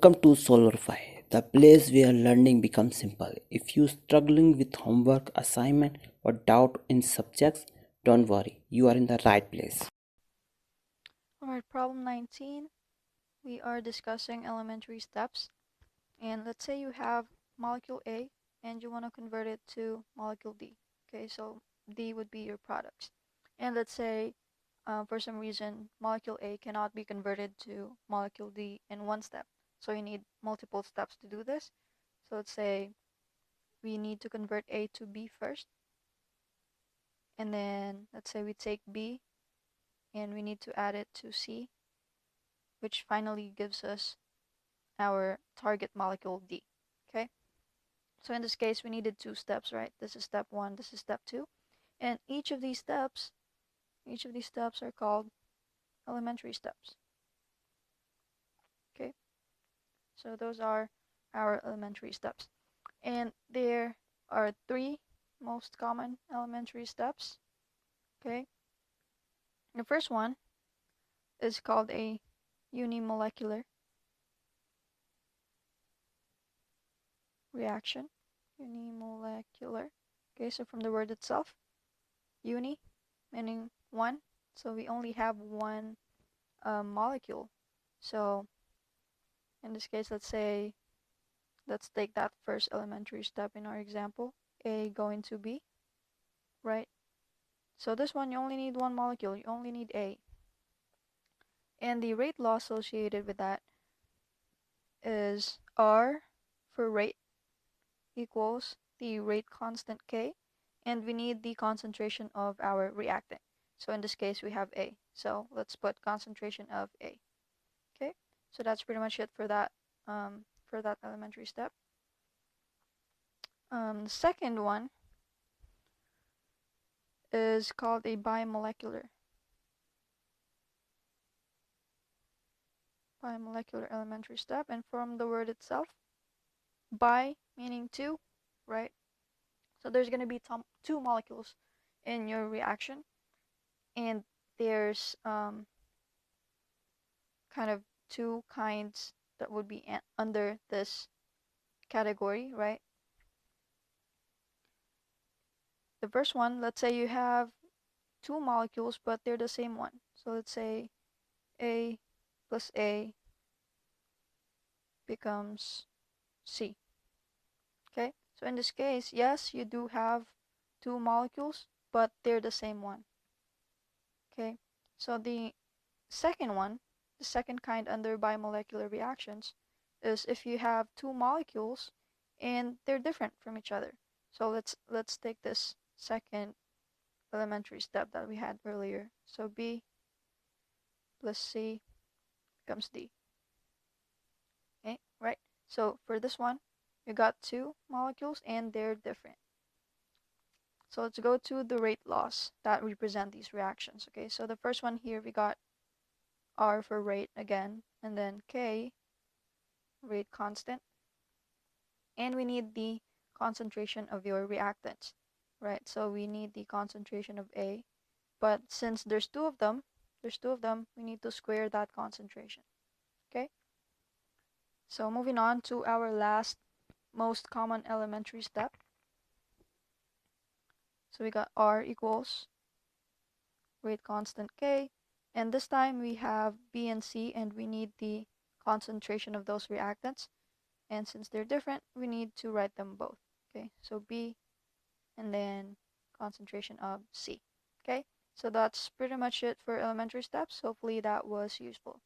Welcome to solverfy, the place where learning becomes simple. If you're struggling with homework, assignment, or doubt in subjects, don't worry, you are in the right place. Alright, problem 19. We are discussing elementary steps. And let's say you have molecule A and you want to convert it to molecule D. Okay, so D would be your products. And let's say for some reason molecule A cannot be converted to molecule D in one step. So you need multiple steps to do this. So let's say we need to convert A to B first. And then let's say we take B and we need to add it to C, which finally gives us our target molecule D. Okay, so in this case we needed two steps, right? This is step one, this is step two, and each of these steps are called elementary steps. Okay, so those are our elementary steps, and there are three most common elementary steps. Okay, the first one is called a unimolecular reaction. Unimolecular. Okay, so from the word itself, uni meaning one, so we only have one molecule. So in this case, let's take that first elementary step in our example, A going to B, right? So this one, you only need one molecule, you only need A. And the rate law associated with that is R for rate equals the rate constant K, and we need the concentration of our reactant. So in this case, we have A. So let's put concentration of A. Okay, so that's pretty much it for that elementary step. The second one is called a bimolecular elementary step, and from the word itself, bi meaning two, right? So there's going to be two molecules in your reaction, and there's kind of two kinds that would be under this category, right? The first one, let's say you have two molecules, but they're the same one. So let's say A plus A becomes C. Okay, so in this case, yes, you do have two molecules, but they're the same one. Okay, so the second one, the second kind under bimolecular reactions, is if you have two molecules and they're different from each other. So let's take this second elementary step that we had earlier. So B plus C becomes D. Okay, right? So for this one, you got two molecules and they're different. So let's go to the rate laws that represent these reactions. Okay, so the first one here, we got R for rate again, and then K, rate constant, and we need the concentration of your reactants, right? So we need the concentration of A, but since there's two of them, we need to square that concentration. Okay, so moving on to our last most common elementary step. So we got R equals rate constant K, and this time we have B and C, and we need the concentration of those reactants, and since they're different, we need to write them both. Okay, so B and then concentration of C. Okay, so that's pretty much it for elementary steps. Hopefully that was useful.